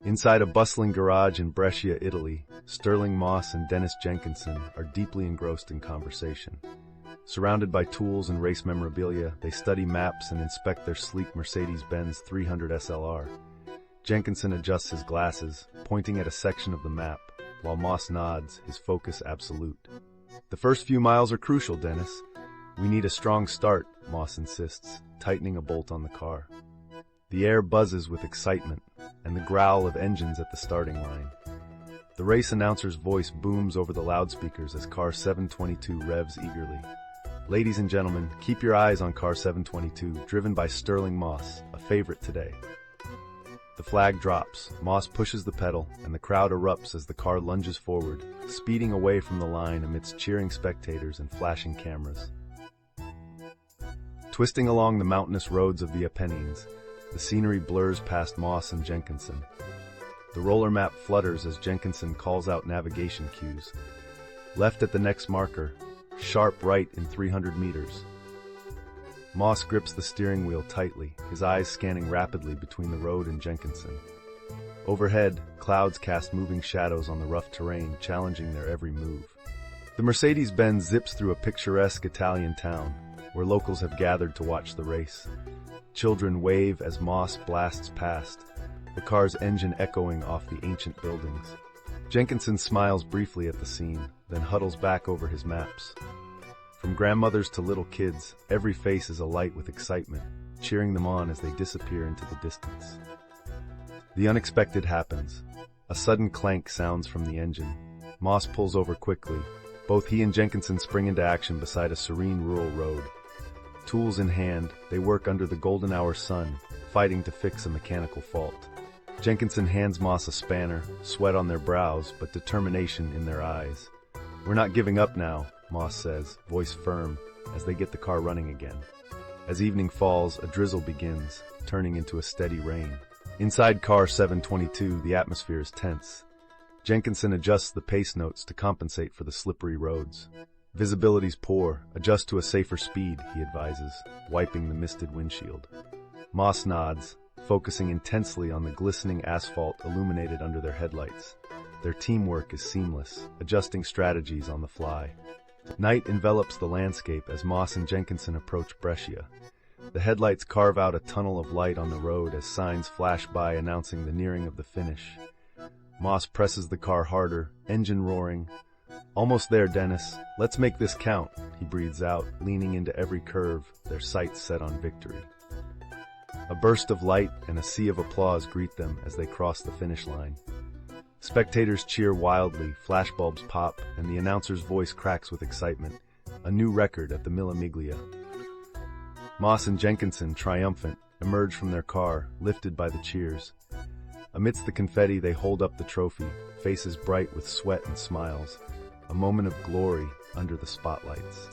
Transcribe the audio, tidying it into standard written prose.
Inside a bustling garage in Brescia, Italy, Stirling Moss and Denis Jenkinson are deeply engrossed in conversation. Surrounded by tools and race memorabilia, they study maps and inspect their sleek Mercedes-Benz 300 SLR. Jenkinson adjusts his glasses, pointing at a section of the map, while Moss nods, his focus absolute. "The first few miles are crucial, Denis. We need a strong start," Moss insists, tightening a bolt on the car. The air buzzes with excitement and the growl of engines at the starting line. The race announcer's voice booms over the loudspeakers as car 722 revs eagerly. "Ladies and gentlemen, keep your eyes on car 722, driven by Stirling Moss, a favorite today." The flag drops, Moss pushes the pedal, and the crowd erupts as the car lunges forward, speeding away from the line amidst cheering spectators and flashing cameras. Twisting along the mountainous roads of the Apennines, the scenery blurs past Moss and Jenkinson. The roller map flutters as Jenkinson calls out navigation cues. Left at the next marker, sharp right in 300 meters. Moss grips the steering wheel tightly, his eyes scanning rapidly between the road and Jenkinson. Overhead, clouds cast moving shadows on the rough terrain, challenging their every move. The Mercedes-Benz zips through a picturesque Italian town, where locals have gathered to watch the race. Children wave as Moss blasts past, the car's engine echoing off the ancient buildings. Jenkinson smiles briefly at the scene, then huddles back over his maps. From grandmothers to little kids, every face is alight with excitement, cheering them on as they disappear into the distance. The unexpected happens. A sudden clank sounds from the engine. Moss pulls over quickly. Both he and Jenkinson spring into action beside a serene rural road. Tools in hand, they work under the golden hour sun, fighting to fix a mechanical fault. Jenkinson hands Moss a spanner, sweat on their brows, but determination in their eyes. "We're not giving up now," Moss says, voice firm, as they get the car running again. As evening falls, a drizzle begins, turning into a steady rain. Inside car 722, the atmosphere is tense. Jenkinson adjusts the pace notes to compensate for the slippery roads. "Visibility's poor. Adjust to a safer speed," he advises, wiping the misted windshield. Moss nods, focusing intensely on the glistening asphalt illuminated under their headlights. Their teamwork is seamless, adjusting strategies on the fly. Night envelops the landscape as Moss and Jenkinson approach Brescia. The headlights carve out a tunnel of light on the road as signs flash by announcing the nearing of the finish. Moss presses the car harder, engine roaring. "Almost there, Denis. Let's make this count," he breathes out, leaning into every curve, their sights set on victory. A burst of light and a sea of applause greet them as they cross the finish line. Spectators cheer wildly, flashbulbs pop, and the announcer's voice cracks with excitement. A new record at the Mille Miglia. Moss and Jenkinson, triumphant, emerge from their car, lifted by the cheers. Amidst the confetti, they hold up the trophy, faces bright with sweat and smiles. A moment of glory under the spotlights.